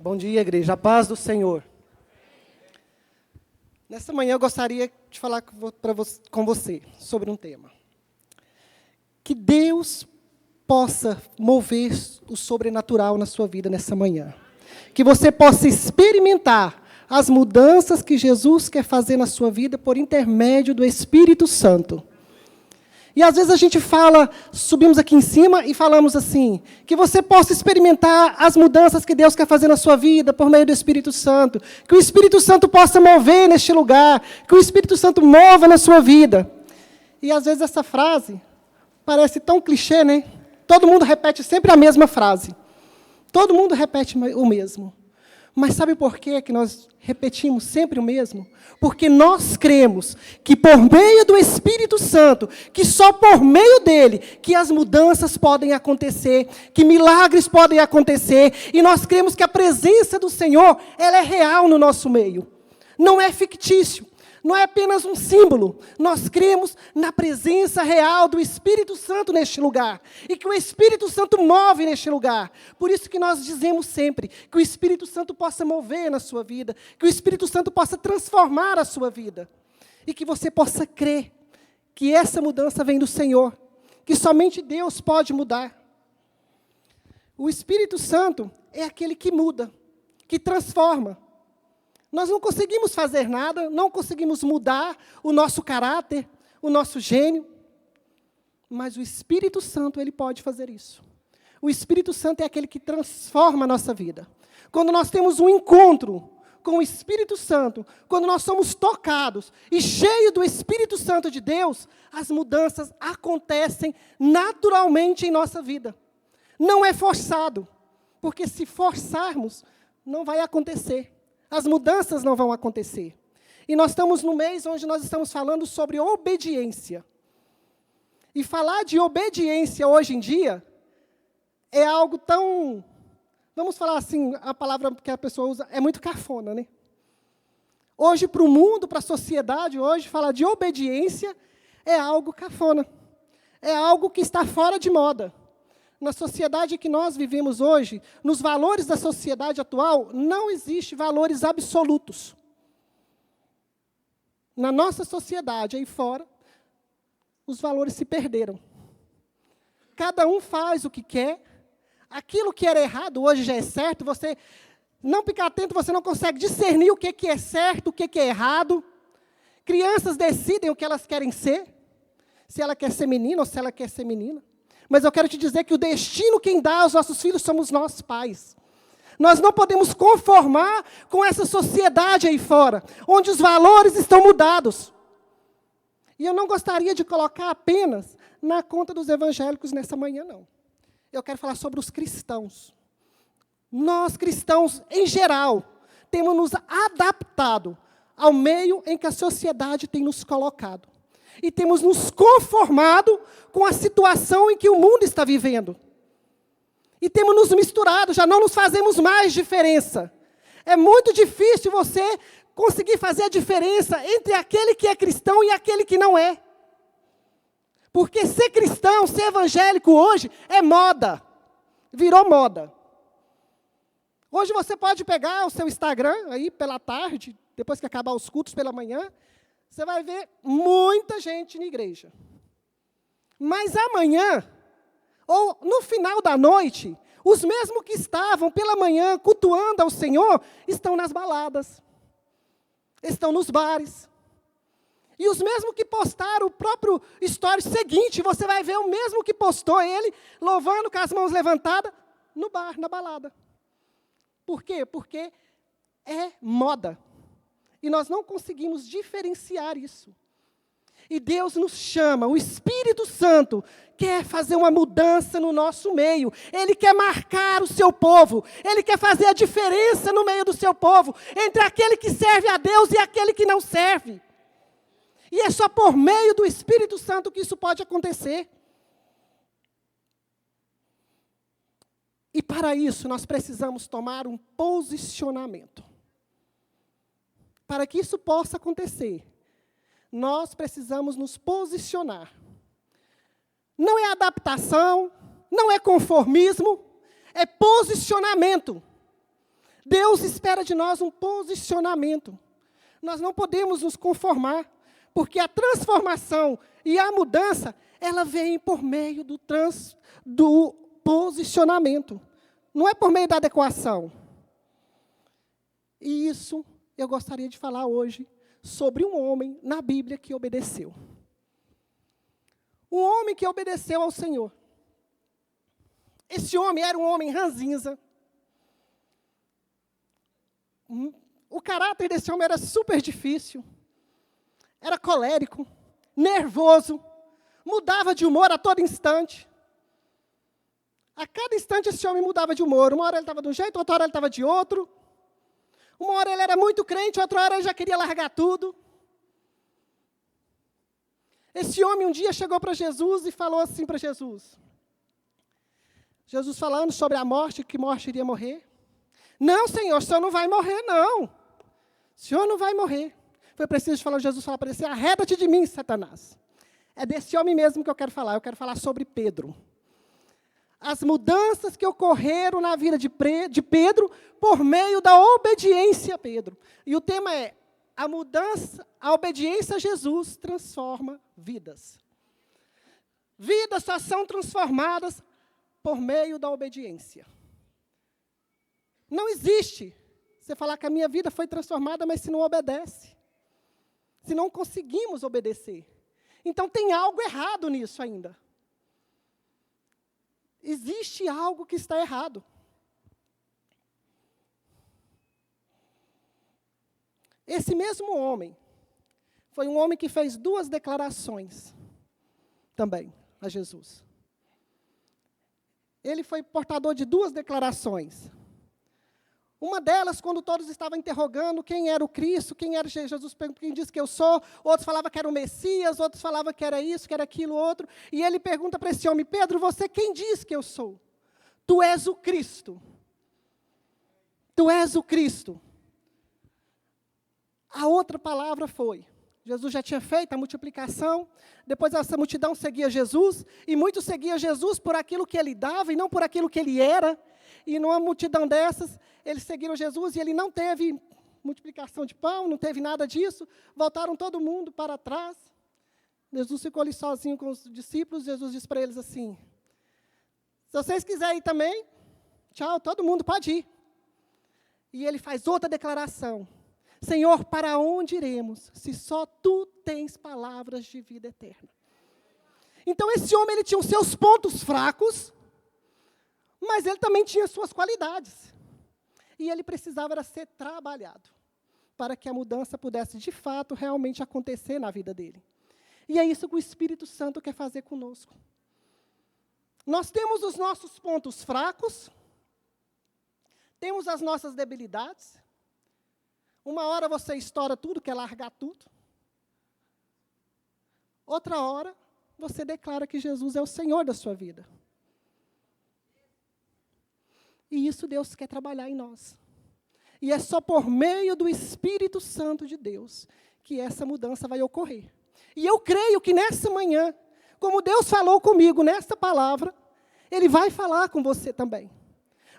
Bom dia, igreja. A paz do Senhor. Nesta manhã eu gostaria de falar com você sobre um tema. Que Deus possa mover o sobrenatural na sua vida nessa manhã. Que você possa experimentar as mudanças que Jesus quer fazer na sua vida por intermédio do Espírito Santo. E às vezes a gente fala, subimos aqui em cima e falamos assim, que você possa experimentar as mudanças que Deus quer fazer na sua vida por meio do Espírito Santo, que o Espírito Santo possa mover neste lugar, que o Espírito Santo mova na sua vida. E às vezes essa frase parece tão clichê, né? Todo mundo repete sempre a mesma frase. Todo mundo repete o mesmo. Mas sabe por quê que nós repetimos sempre o mesmo? Porque nós cremos que por meio do Espírito Santo, que só por meio dele, que as mudanças podem acontecer, que milagres podem acontecer, e nós cremos que a presença do Senhor, ela é real no nosso meio. Não é fictício. Não é apenas um símbolo. Nós cremos na presença real do Espírito Santo neste lugar. E que o Espírito Santo move neste lugar. Por isso que nós dizemos sempre que o Espírito Santo possa mover na sua vida. Que o Espírito Santo possa transformar a sua vida. E que você possa crer que essa mudança vem do Senhor. Que somente Deus pode mudar. O Espírito Santo é aquele que muda, que transforma. Nós não conseguimos fazer nada, não conseguimos mudar o nosso caráter, o nosso gênio, mas o Espírito Santo, ele pode fazer isso. O Espírito Santo é aquele que transforma a nossa vida. Quando nós temos um encontro com o Espírito Santo, quando nós somos tocados e cheios do Espírito Santo de Deus, as mudanças acontecem naturalmente em nossa vida. Não é forçado, porque se forçarmos, não vai acontecer. As mudanças não vão acontecer. E nós estamos no mês onde nós estamos falando sobre obediência. E falar de obediência hoje em dia é algo tão, vamos falar assim, a palavra que a pessoa usa é muito cafona, né? Hoje, para o mundo, para a sociedade, hoje, falar de obediência é algo cafona. É algo que está fora de moda. Na sociedade que nós vivemos hoje, nos valores da sociedade atual, não existem valores absolutos. Na nossa sociedade, aí fora, os valores se perderam. Cada um faz o que quer. Aquilo que era errado hoje já é certo. Você não fica atento, você não consegue discernir o que é certo, o que é errado. Crianças decidem o que elas querem ser. Se ela quer ser menina ou se ela quer ser menina. Mas eu quero te dizer que o destino quem dá aos nossos filhos somos nós, pais. Nós não podemos conformar com essa sociedade aí fora, onde os valores estão mudados. E eu não gostaria de colocar apenas na conta dos evangélicos nessa manhã, não. Eu quero falar sobre os cristãos. Nós, cristãos, em geral, temos nos adaptado ao meio em que a sociedade tem nos colocado. E temos nos conformado com a situação em que o mundo está vivendo. E temos nos misturado, já não nos fazemos mais diferença. É muito difícil você conseguir fazer a diferença entre aquele que é cristão e aquele que não é. Porque ser cristão, ser evangélico hoje é moda. Virou moda. Hoje você pode pegar o seu Instagram aí pela tarde, depois que acabar os cultos pela manhã, você vai ver muita gente na igreja. Mas amanhã, ou no final da noite, os mesmos que estavam pela manhã cultuando ao Senhor, estão nas baladas, estão nos bares. E os mesmos que postaram o próprio story seguinte, você vai ver o mesmo que postou ele, louvando com as mãos levantadas, no bar, na balada. Por quê? Porque é moda. E nós não conseguimos diferenciar isso. E Deus nos chama, o Espírito Santo quer fazer uma mudança no nosso meio. Ele quer marcar o seu povo. Ele quer fazer a diferença no meio do seu povo, entre aquele que serve a Deus e aquele que não serve. E é só por meio do Espírito Santo que isso pode acontecer. E para isso nós precisamos tomar um posicionamento. Para que isso possa acontecer, nós precisamos nos posicionar. Não é adaptação, não é conformismo, é posicionamento. Deus espera de nós um posicionamento. Nós não podemos nos conformar, porque a transformação e a mudança, ela vem por meio do posicionamento. Não é por meio da adequação. E isso eu gostaria de falar hoje sobre um homem na Bíblia que obedeceu. Um homem que obedeceu ao Senhor. Esse homem era um homem ranzinza. O caráter desse homem era super difícil. Era colérico, nervoso, mudava de humor a todo instante. A cada instante esse homem mudava de humor. Uma hora ele estava de um jeito, outra hora ele estava de outro. Uma hora ele era muito crente, outra hora ele já queria largar tudo. Esse homem um dia chegou para Jesus e falou assim para Jesus. Jesus falando sobre a morte, que morte iria morrer. Não, Senhor, o Senhor não vai morrer, não. O Senhor não vai morrer. Foi preciso Jesus falar para ele assim, arreda-te de mim, Satanás. É desse homem mesmo que eu quero falar. Eu quero falar sobre Pedro. As mudanças que ocorreram na vida de Pedro por meio da obediência a Pedro. E o tema é, a mudança, a obediência a Jesus transforma vidas. Vidas só são transformadas por meio da obediência. Não existe você falar que a minha vida foi transformada, mas se não obedece. Se não conseguimos obedecer. Então tem algo errado nisso ainda. Existe algo que está errado. Esse mesmo homem, foi um homem que fez 2 declarações também a Jesus. Ele foi portador de 2 declarações. Uma delas, quando todos estavam interrogando quem era o Cristo, quem era Jesus, quem disse que eu sou, outros falavam que era o Messias, outros falavam que era isso, que era aquilo, outro. E ele pergunta para esse homem, Pedro, você quem diz que eu sou? Tu és o Cristo. Tu és o Cristo. A outra palavra foi, Jesus já tinha feito a multiplicação, depois essa multidão seguia Jesus, e muitos seguiam Jesus por aquilo que ele dava e não por aquilo que ele era. E numa multidão dessas, eles seguiram Jesus e ele não teve multiplicação de pão, não teve nada disso. Voltaram todo mundo para trás. Jesus ficou ali sozinho com os discípulos. Jesus disse para eles assim, se vocês quiserem ir também, tchau, todo mundo pode ir. E ele faz outra declaração. Senhor, para onde iremos, se só Tu tens palavras de vida eterna? Então, esse homem ele tinha os seus pontos fracos, mas ele também tinha suas qualidades. E ele precisava ser trabalhado, para que a mudança pudesse, de fato, realmente acontecer na vida dele. E é isso que o Espírito Santo quer fazer conosco. Nós temos os nossos pontos fracos, temos as nossas debilidades. Uma hora você estoura tudo, quer largar tudo. Outra hora, você declara que Jesus é o Senhor da sua vida. E isso Deus quer trabalhar em nós. E é só por meio do Espírito Santo de Deus que essa mudança vai ocorrer. E eu creio que nessa manhã, como Deus falou comigo nessa palavra, Ele vai falar com você também.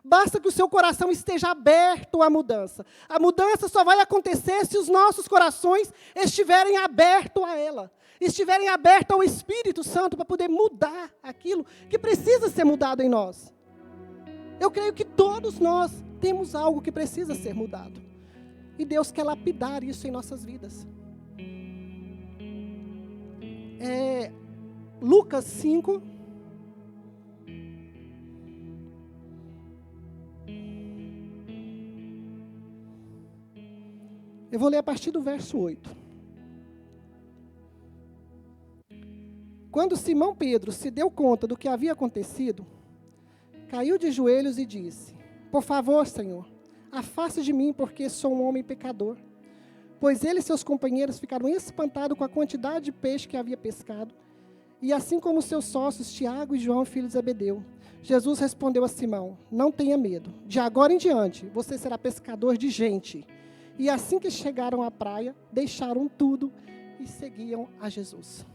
Basta que o seu coração esteja aberto à mudança. A mudança só vai acontecer se os nossos corações estiverem abertos a ela. Estiverem abertos ao Espírito Santo para poder mudar aquilo que precisa ser mudado em nós. Eu creio que todos nós temos algo que precisa ser mudado. E Deus quer lapidar isso em nossas vidas. Lucas 5. Eu vou ler a partir do verso 8. Quando Simão Pedro se deu conta do que havia acontecido, caiu de joelhos e disse, por favor, Senhor, afaste de mim, porque sou um homem pecador. Pois ele e seus companheiros ficaram espantados com a quantidade de peixe que havia pescado, e assim como seus sócios, Tiago e João, filhos de Zebedeu. Jesus respondeu a Simão, não tenha medo, de agora em diante você será pescador de gente. E assim que chegaram à praia, deixaram tudo e seguiam a Jesus.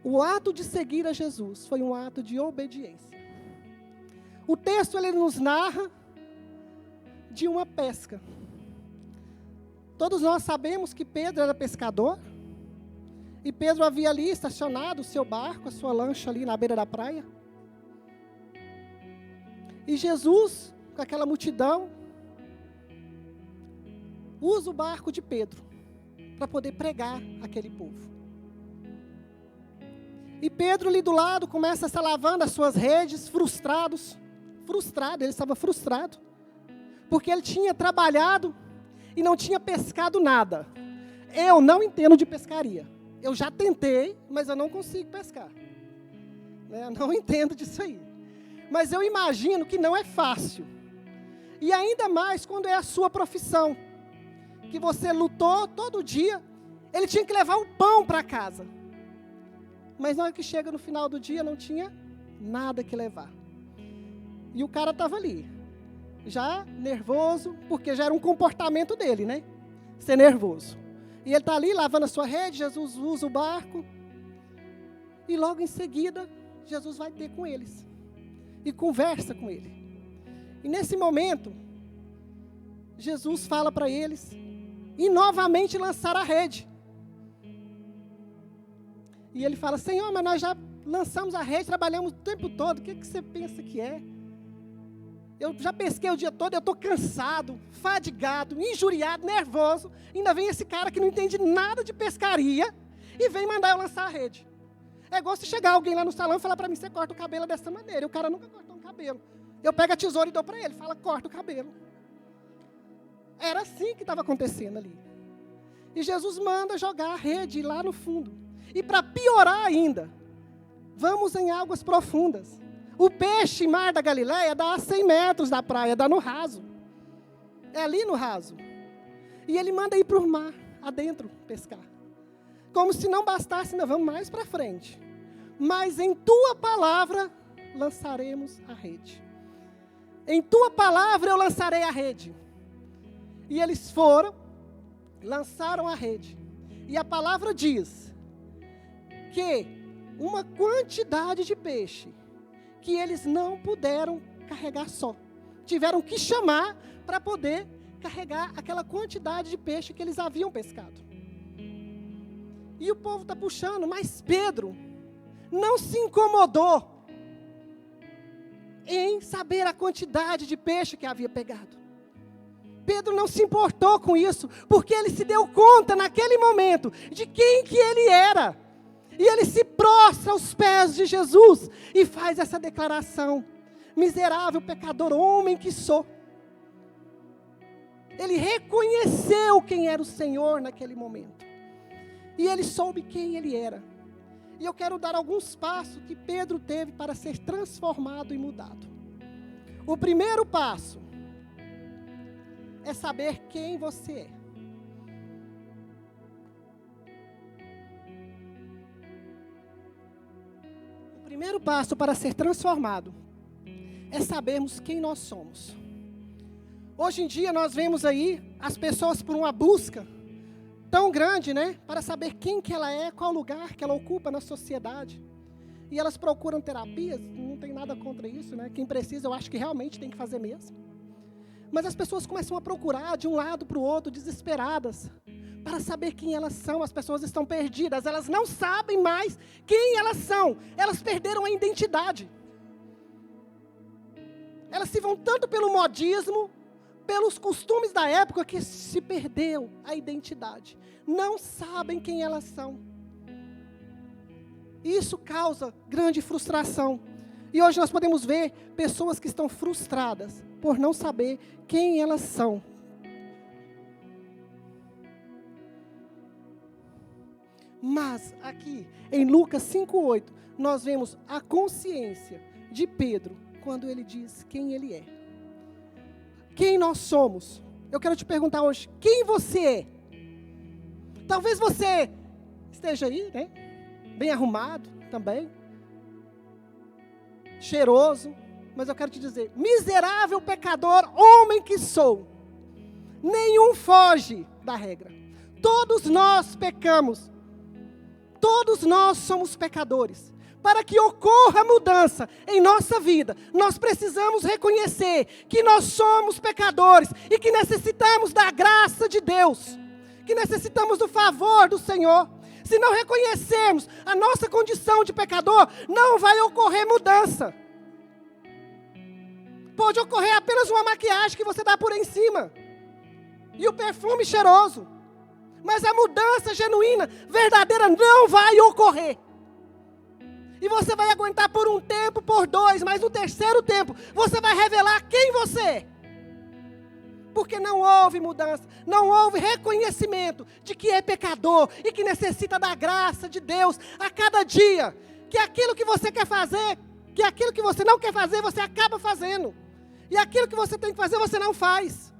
O ato de seguir a Jesus foi um ato de obediência. O texto ele nos narra de uma pesca. Todos nós sabemos que Pedro era pescador. E Pedro havia ali estacionado o seu barco, a sua lancha ali na beira da praia. E Jesus, com aquela multidão, usa o barco de Pedro para poder pregar aquele povo. E Pedro ali do lado começa a estar lavando as suas redes, frustrado, ele estava frustrado, porque ele tinha trabalhado e não tinha pescado nada. Eu não entendo de pescaria. Eu já tentei, mas eu não consigo pescar. Eu não entendo disso aí. Mas eu imagino que não é fácil. E ainda mais quando é a sua profissão. Que você lutou todo dia. Ele tinha que levar o pão para casa. Mas na hora que chega no final do dia, não tinha nada que levar. E o cara estava ali, já nervoso, porque já era um comportamento dele, né? Ser nervoso. E ele está ali lavando a sua rede, Jesus usa o barco. E logo em seguida, Jesus vai ter com eles. E conversa com ele. E nesse momento, Jesus fala para eles e novamente lançar a rede. E ele fala, Senhor, mas nós já lançamos a rede, trabalhamos o tempo todo, o que você pensa que é? Eu já pesquei o dia todo, eu estou cansado, fadigado, injuriado, nervoso. Ainda vem esse cara que não entende nada de pescaria e vem mandar eu lançar a rede. É igual se chegar alguém lá no salão e falar para mim, você corta o cabelo dessa maneira. E o cara nunca cortou um cabelo. Eu pego a tesoura e dou para ele, fala, corta o cabelo. Era assim que estava acontecendo ali. E Jesus manda jogar a rede lá no fundo. E para piorar ainda, vamos em águas profundas. O peixe mar da Galileia dá a 100 metros da praia, dá no raso. É ali no raso. E ele manda ir para o mar, adentro, pescar. Como se não bastasse, ainda vamos mais para frente. Mas em tua palavra lançaremos a rede. Em tua palavra eu lançarei a rede. E eles foram, lançaram a rede. E a palavra diz que uma quantidade de peixe que eles não puderam carregar só. Tiveram que chamar para poder carregar aquela quantidade de peixe que eles haviam pescado. E o povo está puxando, mas Pedro não se incomodou em saber a quantidade de peixe que havia pegado. Pedro não se importou com isso, porque ele se deu conta naquele momento de quem que ele era. E ele se prostra aos pés de Jesus e faz essa declaração: miserável pecador, homem que sou. Ele reconheceu quem era o Senhor naquele momento. E ele soube quem ele era. E eu quero dar alguns passos que Pedro teve para ser transformado e mudado. O primeiro passo é saber quem você é. O primeiro passo para ser transformado é sabermos quem nós somos. Hoje em dia nós vemos aí as pessoas por uma busca tão grande, né, para saber quem que ela é, qual lugar que ela ocupa na sociedade. E elas procuram terapias, não tem nada contra isso, né? Quem precisa, eu acho que realmente tem que fazer mesmo. Mas as pessoas começam a procurar de um lado para o outro, desesperadas, para saber quem elas são. As pessoas estão perdidas, elas não sabem mais quem elas são. Elas perderam a identidade. Elas se vão tanto pelo modismo, pelos costumes da época, que se perdeu a identidade. Não sabem quem elas são. Isso causa grande frustração. E hoje nós podemos ver pessoas que estão frustradas por não saber quem elas são. Mas aqui, em Lucas 5:8, nós vemos a consciência de Pedro, quando ele diz quem ele é. Quem nós somos? Eu quero te perguntar hoje, quem você é? Talvez você esteja aí, né? Bem arrumado também. Cheiroso. Mas eu quero te dizer, miserável pecador, homem que sou. Nenhum foge da regra. Todos nós pecamos. Todos nós somos pecadores. Para que ocorra mudança em nossa vida, nós precisamos reconhecer que nós somos pecadores e que necessitamos da graça de Deus, que necessitamos do favor do Senhor. Se não reconhecermos a nossa condição de pecador, não vai ocorrer mudança. Pode ocorrer apenas uma maquiagem que você dá por em cima, e o perfume cheiroso, mas a mudança genuína, verdadeira, não vai ocorrer. E você vai aguentar por um tempo, por dois, mas no terceiro tempo, você vai revelar quem você é. Porque não houve mudança, não houve reconhecimento de que é pecador e que necessita da graça de Deus a cada dia. Que aquilo que você quer fazer, que aquilo que você não quer fazer, você acaba fazendo. E aquilo que você tem que fazer, você não faz.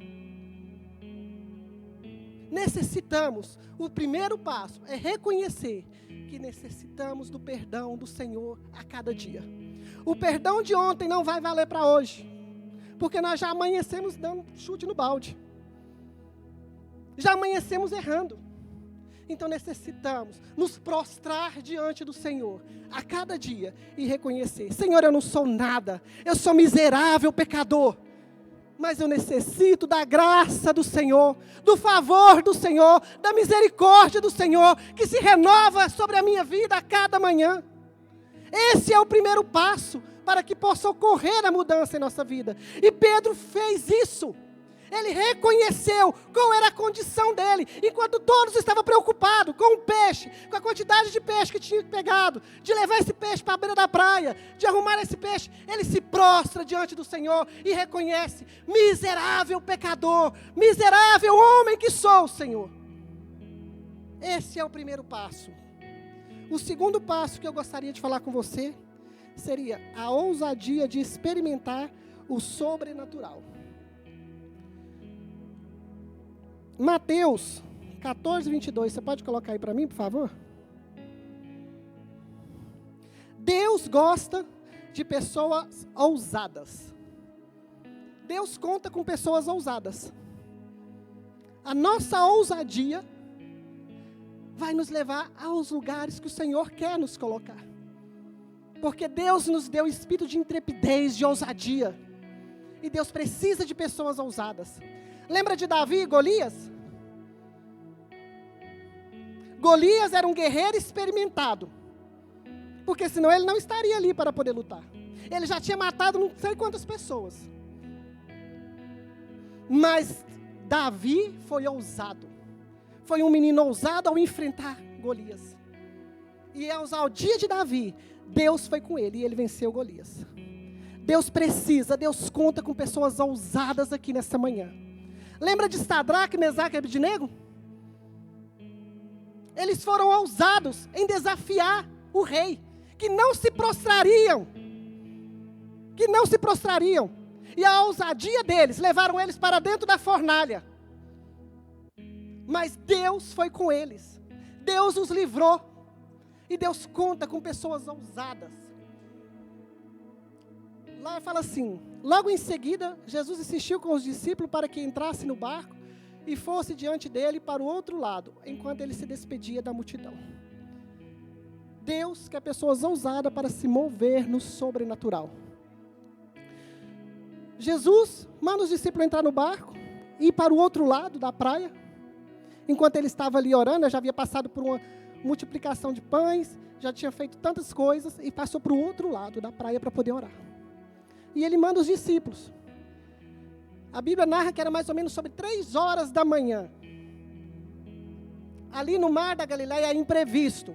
Necessitamos, o primeiro passo é reconhecer que necessitamos do perdão do Senhor a cada dia. O perdão de ontem não vai valer para hoje, porque nós já amanhecemos dando chute no balde. Já amanhecemos errando. Então necessitamos nos prostrar diante do Senhor a cada dia e reconhecer: Senhor, eu não sou nada, eu sou miserável pecador, mas eu necessito da graça do Senhor, do favor do Senhor, da misericórdia do Senhor, que se renova sobre a minha vida a cada manhã. Esse é o primeiro passo para que possa ocorrer a mudança em nossa vida. E Pedro fez isso. Ele reconheceu qual era a condição dele, enquanto todos estavam preocupados com o peixe, com a quantidade de peixe que tinha pegado, de levar esse peixe para a beira da praia, de arrumar esse peixe. Ele se prostra diante do Senhor e reconhece: miserável pecador, miserável homem que sou, Senhor. Esse é o primeiro passo. O segundo passo que eu gostaria de falar com você seria a ousadia de experimentar o sobrenatural. Mateus 14, 22, você pode colocar aí para mim, por favor? Deus gosta de pessoas ousadas. Deus conta com pessoas ousadas. A nossa ousadia vai nos levar aos lugares que o Senhor quer nos colocar. Porque Deus nos deu espírito de intrepidez, de ousadia. E Deus precisa de pessoas ousadas. Lembra de Davi e Golias? Golias era um guerreiro experimentado. Porque senão ele não estaria ali para poder lutar. Ele já tinha matado não sei quantas pessoas. Mas Davi foi ousado. Foi um menino ousado ao enfrentar Golias. E a ousadia de Davi, Deus foi com ele e ele venceu Golias. Deus conta com pessoas ousadas aqui nessa manhã. Lembra de Sadraque, Mesaque e Abednego? Eles foram ousados em desafiar o rei, que não se prostrariam. E a ousadia deles levaram eles para dentro da fornalha. Mas Deus foi com eles. Deus os livrou. E Deus conta com pessoas ousadas. Lá fala assim: logo em seguida, Jesus insistiu com os discípulos para que entrasse no barco e fosse diante dele para o outro lado, enquanto ele se despedia da multidão. Deus quer pessoas ousadas para se mover no sobrenatural. Jesus manda os discípulos entrar no barco e ir para o outro lado da praia. Enquanto ele estava ali orando, já havia passado por uma multiplicação de pães, já tinha feito tantas coisas e passou para o outro lado da praia para poder orar. E ele manda os discípulos. A Bíblia narra que era mais ou menos sobre 3 horas da manhã. Ali no mar da Galileia é imprevisto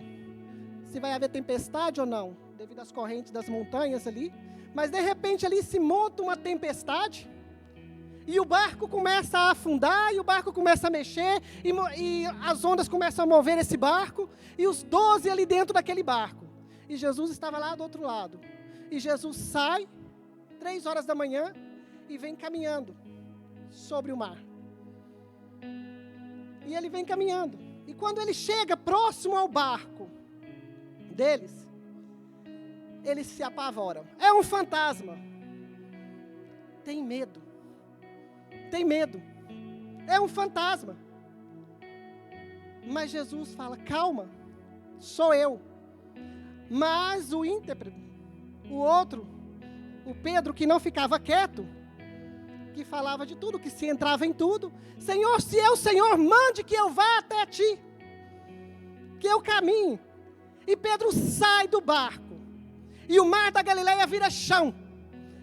se vai haver tempestade ou não, devido às correntes das montanhas ali. Mas de repente ali se monta uma tempestade e o barco começa a afundar, e o barco começa a mexer, e as ondas começam a mover esse barco, e os 12 ali dentro daquele barco. E Jesus estava lá do outro lado. E Jesus sai 3 horas da manhã e vem caminhando sobre o mar. E ele vem caminhando. E quando ele chega próximo ao barco deles, eles se apavoram. É um fantasma. Tem medo. É um fantasma. Mas Jesus fala: calma, sou eu. Mas o intérprete, o outro, o Pedro que não ficava quieto, que falava de tudo, que se entrava em tudo. Senhor, se é o Senhor, mande que eu vá até ti, que eu caminhe. E Pedro sai do barco, e o mar da Galileia vira chão,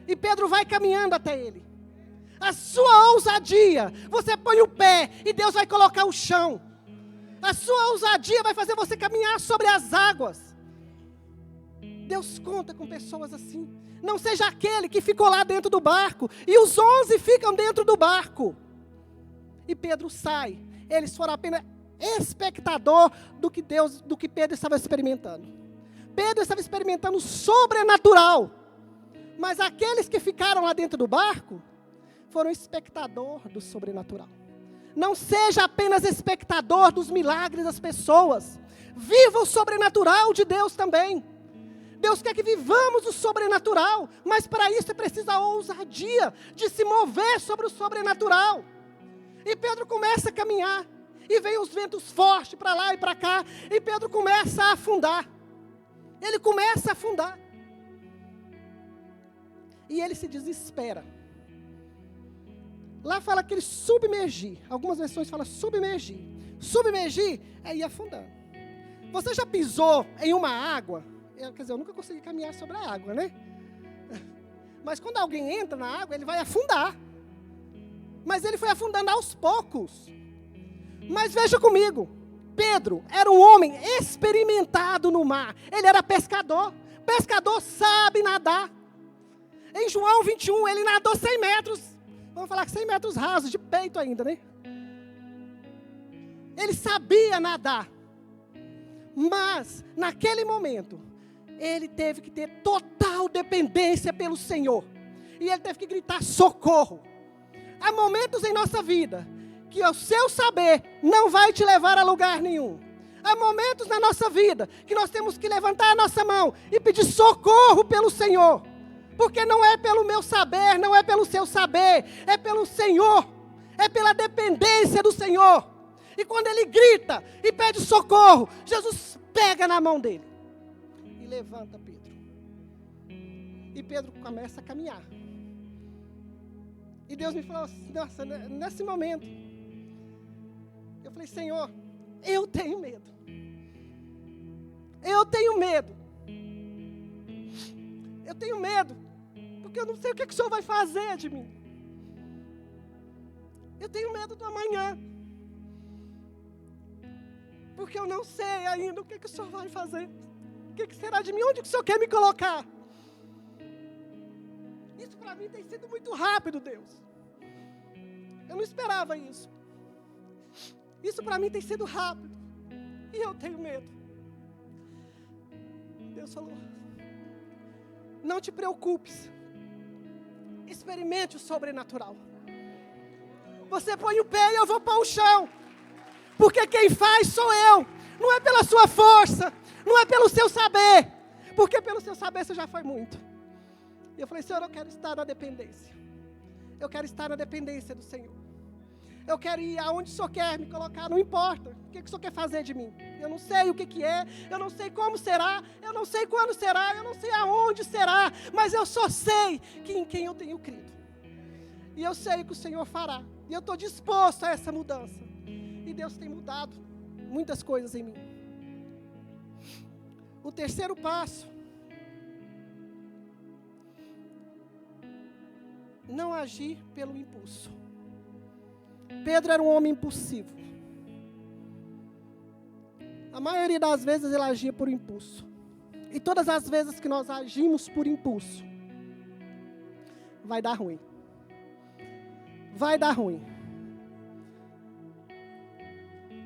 e Pedro vai caminhando até ele. A sua ousadia, você põe o pé, e Deus vai colocar o chão. A sua ousadia vai fazer você caminhar sobre as águas. Deus conta com pessoas assim. Não seja aquele que ficou lá dentro do barco, e os 11 ficam dentro do barco. E Pedro sai. Eles foram apenas espectador do que Pedro estava experimentando. Pedro estava experimentando o sobrenatural. Mas aqueles que ficaram lá dentro do barco foram espectador do sobrenatural. Não seja apenas espectador dos milagres das pessoas. Viva o sobrenatural de Deus também. Deus quer que vivamos o sobrenatural, mas para isso é preciso a ousadia de se mover sobre o sobrenatural. E Pedro começa a caminhar, e vem os ventos fortes para lá e para cá, e Pedro começa a afundar. Ele começa a afundar. E ele se desespera. Lá fala que ele submergir. Algumas versões falam submergir. Submergir é ir afundando. Você já pisou em uma água? Quer dizer, eu nunca consegui caminhar sobre a água, né? Mas quando alguém entra na água, ele vai afundar. Mas ele foi afundando aos poucos. Mas veja comigo, Pedro era um homem experimentado no mar. Ele era pescador. Pescador sabe nadar. Em João 21, ele nadou 100 metros. Vamos falar que 100 metros rasos, de peito ainda, né? Ele sabia nadar. Mas, naquele momento, ele teve que ter total dependência pelo Senhor. E ele teve que gritar socorro. Há momentos em nossa vida que o seu saber não vai te levar a lugar nenhum. Há momentos na nossa vida que nós temos que levantar a nossa mão e pedir socorro pelo Senhor. Porque não é pelo meu saber, não é pelo seu saber, é pelo Senhor. É pela dependência do Senhor. E quando ele grita e pede socorro, Jesus pega na mão dele e levanta Pedro. E Pedro começa a caminhar. E Deus me falou assim, nossa, nesse momento, eu falei, Senhor, eu tenho medo. Eu tenho medo. Eu tenho medo, porque eu não sei o que o Senhor vai fazer de mim. Eu tenho medo do amanhã. Porque eu não sei ainda o que o Senhor vai fazer. O que será de mim? Onde o Senhor quer me colocar? Isso para mim tem sido muito rápido, Deus. Eu não esperava isso. Isso para mim tem sido rápido. E eu tenho medo. Deus falou, não te preocupes. Experimente o sobrenatural. Você põe o pé e eu vou pôr o chão. Porque quem faz sou eu. Não é pela sua força. Não é pelo seu saber. Porque pelo seu saber você já foi muito. E eu falei, Senhor, eu quero estar na dependência. Eu quero estar na dependência do Senhor. Eu quero ir aonde o Senhor quer me colocar. Não importa o que o Senhor quer fazer de mim. Eu não sei o que é. Eu não sei como será. Eu não sei quando será. Eu não sei aonde será. Mas eu só sei que em quem eu tenho crido. E eu sei que o Senhor fará. E eu estou disposto a essa mudança. E Deus tem mudado muitas coisas em mim. O terceiro passo. Não agir pelo impulso. Pedro era um homem impulsivo. A maioria das vezes ele agia por impulso. E todas as vezes que nós agimos por impulso, vai dar ruim. Vai dar ruim.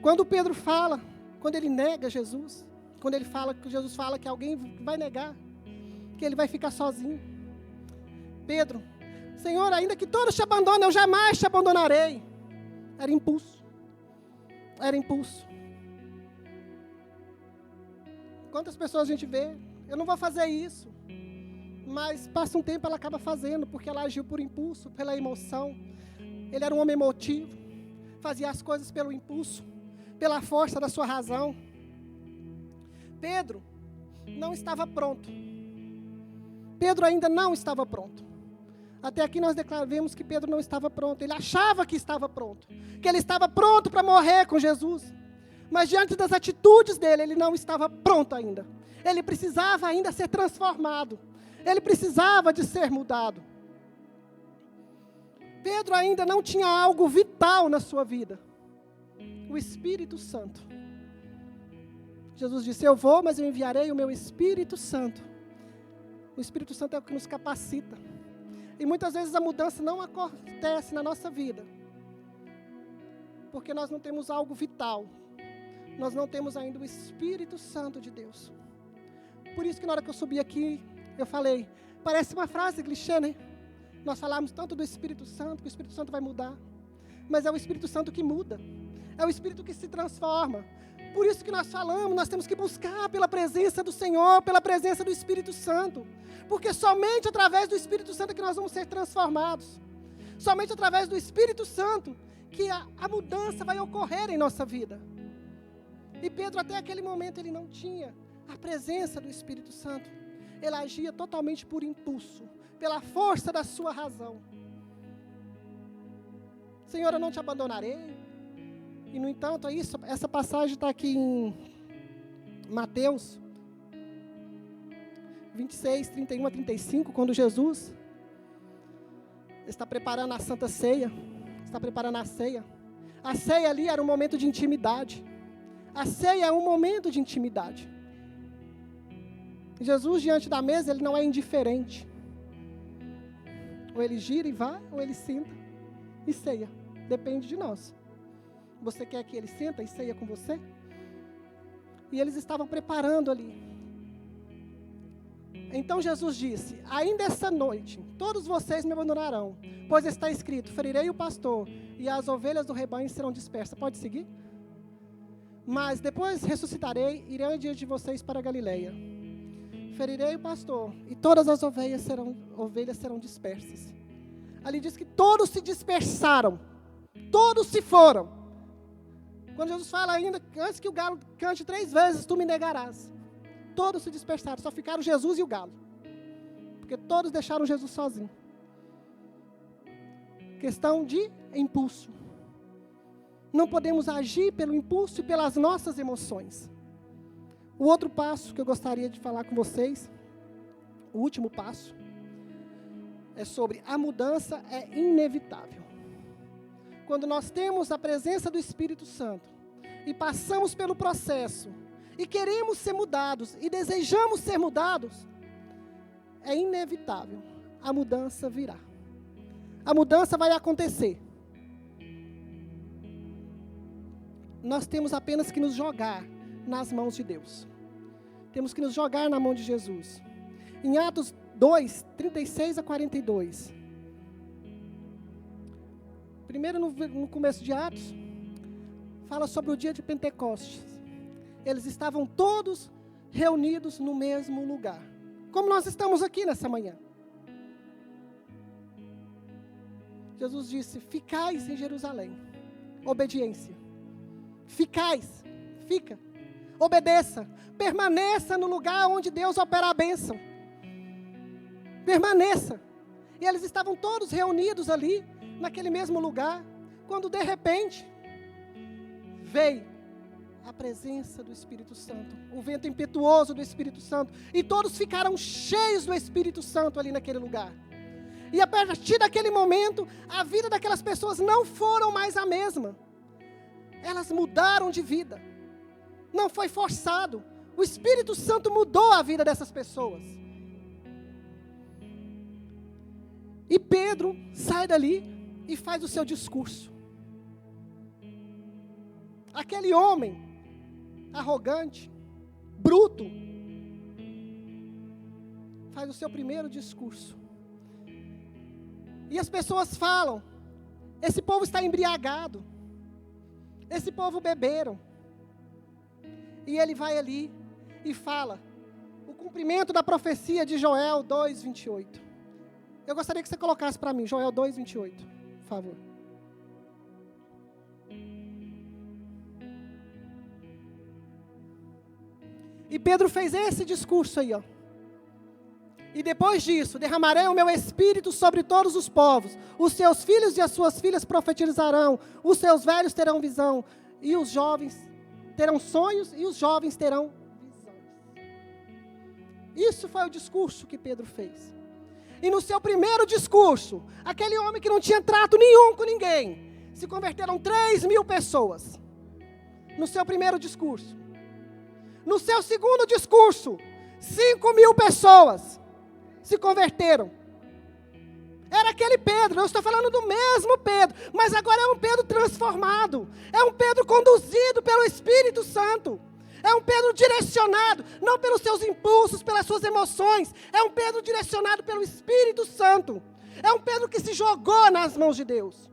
Quando Pedro fala, quando ele nega Jesus, quando ele fala, que Jesus fala que alguém vai negar, que ele vai ficar sozinho. Pedro, Senhor, ainda que todos te abandonem, eu jamais te abandonarei. Era impulso. Era impulso. Quantas pessoas a gente vê, eu não vou fazer isso. Mas passa um tempo, ela acaba fazendo, porque ela agiu por impulso, pela emoção. Ele era um homem emotivo, fazia as coisas pelo impulso, pela força da sua razão. Pedro não estava pronto. Pedro ainda não estava pronto. Até aqui nós declaramos que Pedro não estava pronto. Ele achava que estava pronto. Que ele estava pronto para morrer com Jesus. Mas diante das atitudes dele, ele não estava pronto ainda. Ele precisava ainda ser transformado. Ele precisava de ser mudado. Pedro ainda não tinha algo vital na sua vida. O Espírito Santo. Jesus disse, eu vou, mas eu enviarei o meu Espírito Santo. O Espírito Santo é o que nos capacita. E muitas vezes a mudança não acontece na nossa vida. Porque nós não temos algo vital. Nós não temos ainda o Espírito Santo de Deus. Por isso que na hora que eu subi aqui, eu falei, parece uma frase clichê, né? Nós falamos tanto do Espírito Santo, que o Espírito Santo vai mudar. Mas é o Espírito Santo que muda. É o Espírito que se transforma. Por isso que nós falamos, nós temos que buscar pela presença do Senhor, pela presença do Espírito Santo. Porque somente através do Espírito Santo é que nós vamos ser transformados. Somente através do Espírito Santo que a mudança vai ocorrer em nossa vida. E Pedro até aquele momento ele não tinha a presença do Espírito Santo. Ele agia totalmente por impulso, pela força da sua razão. Senhor, eu não te abandonarei. E no entanto, essa passagem está aqui em Mateus 26, 31 a 35, quando Jesus está preparando a Santa Ceia, está preparando a ceia. A ceia ali era um momento de intimidade. A ceia é um momento de intimidade. Jesus, diante da mesa, ele não é indiferente. Ou ele gira e vai, ou ele senta e ceia. Depende de nós. Você quer que ele senta e ceia com você? E eles estavam preparando ali. Então Jesus disse, ainda essa noite, todos vocês me abandonarão, pois está escrito, ferirei o pastor, e as ovelhas do rebanho serão dispersas. Pode seguir? Mas depois ressuscitarei, irei diante de vocês para a Galileia. Ferirei o pastor, e todas as ovelhas serão dispersas. Ali diz que todos se dispersaram, todos se foram. Quando Jesus fala ainda, antes que o galo cante 3 vezes, tu me negarás. Todos se dispersaram, só ficaram Jesus e o galo. Porque todos deixaram Jesus sozinho. Questão de impulso. Não podemos agir pelo impulso e pelas nossas emoções. O outro passo que eu gostaria de falar com vocês, o último passo, é sobre a mudança é inevitável. Quando nós temos a presença do Espírito Santo e passamos pelo processo e queremos ser mudados e desejamos ser mudados, é inevitável. A mudança virá. A mudança vai acontecer. Nós temos apenas que nos jogar nas mãos de Deus. Temos que nos jogar na mão de Jesus. Em Atos 2, 36 a 42. Primeiro no começo de Atos, fala sobre o dia de Pentecostes. Eles estavam todos reunidos no mesmo lugar. Como nós estamos aqui nessa manhã. Jesus disse, ficais em Jerusalém. Obediência. Ficais, fica. Obedeça. Permaneça no lugar onde Deus opera a bênção. Permaneça. E eles estavam todos reunidos ali, naquele mesmo lugar, quando de repente veio a presença do Espírito Santo, o vento impetuoso do Espírito Santo, e todos ficaram cheios do Espírito Santo ali naquele lugar. E a partir daquele momento, a vida daquelas pessoas não foram mais a mesma. Elas mudaram de vida. Não foi forçado. O Espírito Santo mudou a vida dessas pessoas. E Pedro sai dali e faz o seu discurso. Aquele homem arrogante, bruto, faz o seu primeiro discurso. E as pessoas falam, esse povo está embriagado, esse povo beberam. E ele vai ali e fala o cumprimento da profecia de Joel 2:28. Eu gostaria que você colocasse para mim, Joel 2:28, por favor. E Pedro fez esse discurso aí, ó. E depois disso, derramarei o meu espírito sobre todos os povos. Os seus filhos e as suas filhas profetizarão. Os seus velhos terão visão. E os jovens terão sonhos e os jovens terão visões. Isso foi o discurso que Pedro fez. E no seu primeiro discurso, aquele homem que não tinha trato nenhum com ninguém, se converteram 3.000 pessoas. No seu primeiro discurso. No seu segundo discurso, 5.000 pessoas se converteram. Era aquele Pedro, eu estou falando do mesmo Pedro, mas agora é um Pedro transformado. É um Pedro conduzido pelo Espírito Santo. É um Pedro direcionado, não pelos seus impulsos, pelas suas emoções. É um Pedro direcionado pelo Espírito Santo. É um Pedro que se jogou nas mãos de Deus.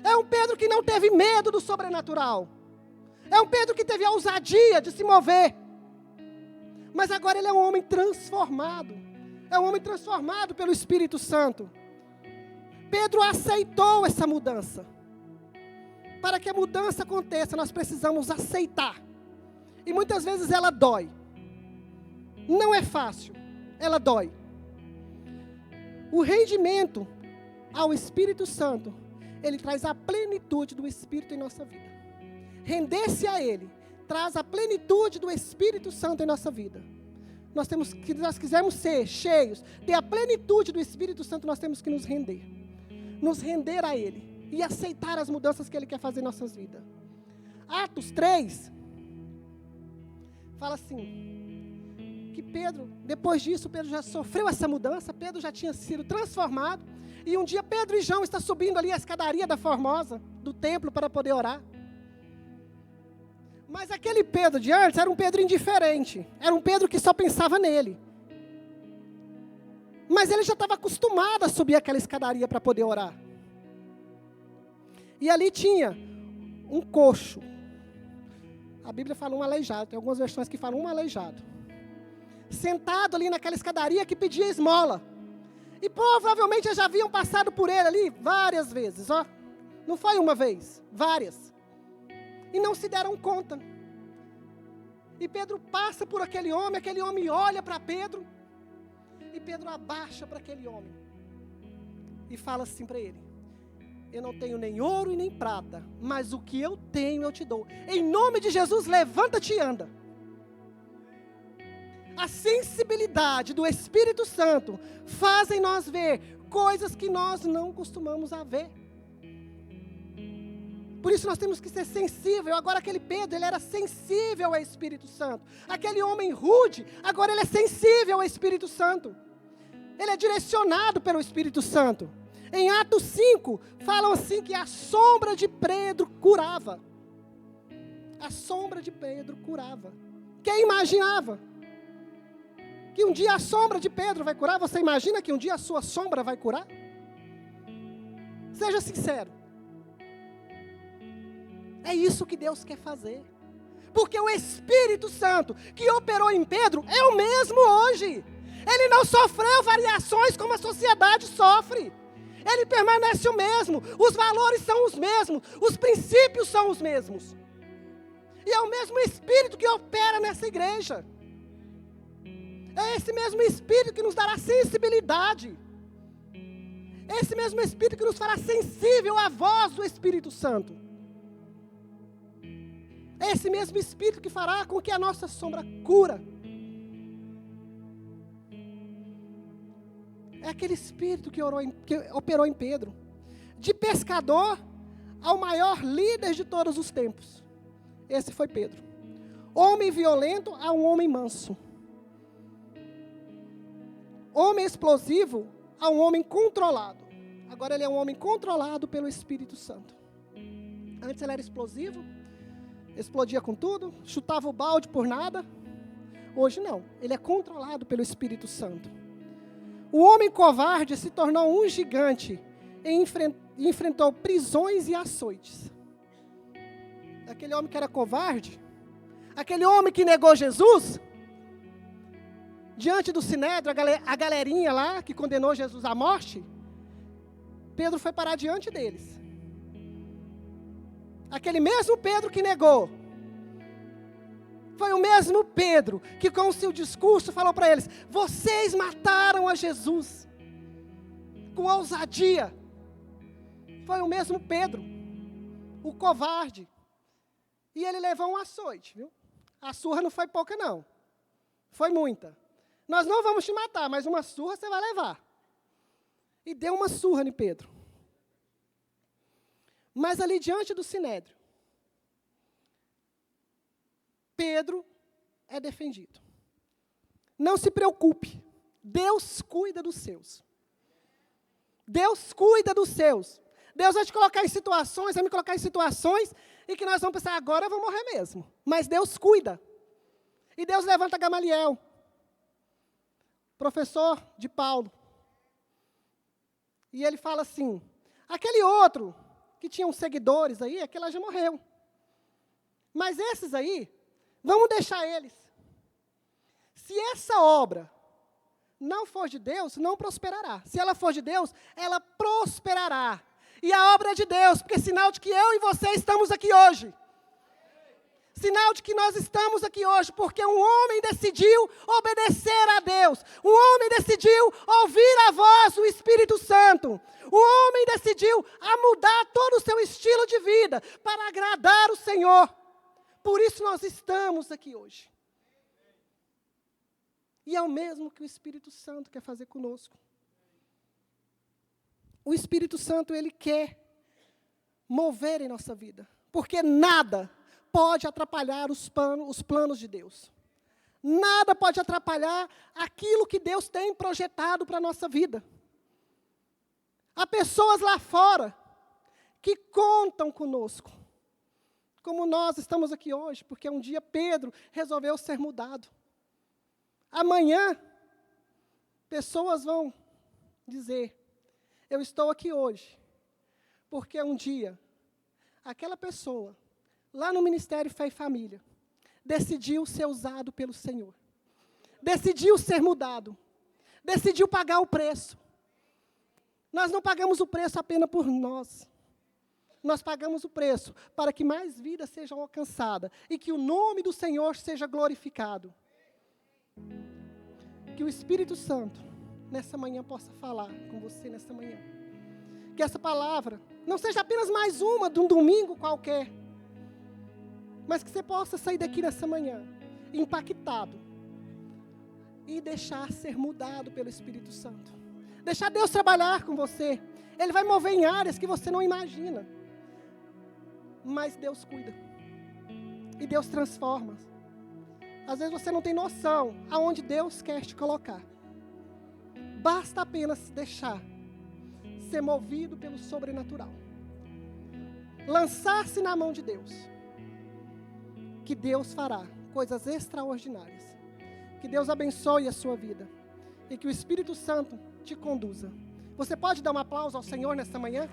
É um Pedro que não teve medo do sobrenatural. É um Pedro que teve a ousadia de se mover. Mas agora ele é um homem transformado. É um homem transformado pelo Espírito Santo. Pedro aceitou essa mudança. Para que a mudança aconteça, nós precisamos aceitar. E muitas vezes ela dói. Não é fácil, ela dói. O rendimento ao Espírito Santo, ele traz a plenitude do Espírito em nossa vida. Render-se a Ele traz a plenitude do Espírito Santo em nossa vida. Nós quisermos ser cheios, ter a plenitude do Espírito Santo, nós temos que nos render. Nos render a Ele e aceitar as mudanças que Ele quer fazer em nossas vidas. Atos 3, fala assim, que Pedro, depois disso, Pedro já sofreu essa mudança, Pedro já tinha sido transformado, e um dia Pedro e João estão subindo ali a escadaria da Formosa, do templo, para poder orar. Mas aquele Pedro de antes era um Pedro indiferente. Era um Pedro que só pensava nele. Mas ele já estava acostumado a subir aquela escadaria para poder orar. E ali tinha um coxo. A Bíblia fala um aleijado. Tem algumas versões que falam um aleijado. Sentado ali naquela escadaria que pedia esmola. E provavelmente já haviam passado por ele ali várias vezes. Ó. Não foi uma vez, várias. E não se deram conta. E Pedro passa por aquele homem olha para Pedro. E Pedro abaixa para aquele homem. E fala assim para ele: eu não tenho nem ouro e nem prata, mas o que eu tenho eu te dou. Em nome de Jesus, levanta-te e anda. A sensibilidade do Espírito Santo faz em nós ver coisas que nós não costumamos a ver. Por isso nós temos que ser sensível. Agora aquele Pedro, ele era sensível ao Espírito Santo. Aquele homem rude, agora ele é sensível ao Espírito Santo. Ele é direcionado pelo Espírito Santo. Em Atos 5, falam assim que a sombra de Pedro curava. A sombra de Pedro curava. Quem imaginava que um dia a sombra de Pedro vai curar? Você imagina que um dia a sua sombra vai curar? Seja sincero. É isso que Deus quer fazer. Porque o Espírito Santo que operou em Pedro é o mesmo hoje. Ele não sofreu variações como a sociedade sofre. Ele permanece o mesmo. Os valores são os mesmos. Os princípios são os mesmos. E é o mesmo Espírito que opera nessa igreja. É esse mesmo Espírito que nos dará sensibilidade. É esse mesmo Espírito que nos fará sensível à voz do Espírito Santo. É esse mesmo Espírito que fará com que a nossa sombra cura. É aquele Espírito que operou em Pedro. De pescador ao maior líder de todos os tempos. Esse foi Pedro. Homem violento a um homem manso. Homem explosivo a um homem controlado. Agora ele é um homem controlado pelo Espírito Santo. Antes ele era explosivo. Explodia com tudo, chutava o balde por nada. Hoje não, ele é controlado pelo Espírito Santo. O homem covarde se tornou um gigante e enfrentou prisões e açoites. Aquele homem que era covarde, aquele homem que negou Jesus, diante do Sinédrio, a galerinha lá que condenou Jesus à morte, Pedro foi parar diante deles. Aquele mesmo Pedro que negou, Foi o mesmo Pedro que com o seu discurso falou para eles: vocês mataram a Jesus. Com ousadia. Foi o mesmo Pedro, o covarde. E ele levou um açoite, viu? A surra não foi pouca, não. Foi muita. Nós não vamos te matar, mas uma surra você vai levar. E deu uma surra em Pedro. Mas ali diante do Sinédrio, Pedro é defendido. Não se preocupe, Deus cuida dos seus. Deus cuida dos seus. Deus vai te colocar em situações, vai me colocar em situações em que nós vamos pensar, agora eu vou morrer mesmo. Mas Deus cuida. E Deus levanta Gamaliel, professor de Paulo. E ele fala assim, aquele outro que tinha uns seguidores aí, aquele lá já morreu. Mas esses aí, vamos deixar eles. Se essa obra não for de Deus, não prosperará. Se ela for de Deus, ela prosperará. E a obra é de Deus, porque é sinal de que eu e você estamos aqui hoje. Sinal de que nós estamos aqui hoje, porque um homem decidiu obedecer a Deus. Um homem decidiu ouvir a voz do Espírito Santo. Um homem decidiu a mudar todo o seu estilo de vida para agradar o Senhor. Por isso nós estamos aqui hoje. E é o mesmo que o Espírito Santo quer fazer conosco. O Espírito Santo, ele quer mover em nossa vida. Porque nada pode atrapalhar os planos de Deus. Nada pode atrapalhar aquilo que Deus tem projetado para a nossa vida. Há pessoas lá fora que contam conosco. Como nós estamos aqui hoje, porque um dia Pedro resolveu ser mudado. Amanhã, pessoas vão dizer, eu estou aqui hoje, porque um dia, aquela pessoa, lá no Ministério Fé e Família, decidiu ser usado pelo Senhor. Decidiu ser mudado. Decidiu pagar o preço. Nós não pagamos o preço apenas por nós. Nós pagamos o preço para que mais vidas sejam alcançadas e que o nome do Senhor seja glorificado. Que o Espírito Santo, nessa manhã, possa falar com você nessa manhã. Que essa palavra não seja apenas mais uma de um domingo qualquer, mas que você possa sair daqui nessa manhã, impactado, e deixar ser mudado pelo Espírito Santo. Deixar Deus trabalhar com você. Ele vai mover em áreas que você não imagina. Mas Deus cuida. E Deus transforma. Às vezes você não tem noção aonde Deus quer te colocar. Basta apenas deixar ser movido pelo sobrenatural. Lançar-se na mão de Deus. Que Deus fará coisas extraordinárias. Que Deus abençoe a sua vida. E que o Espírito Santo te conduza. Você pode dar um aplauso ao Senhor nesta manhã?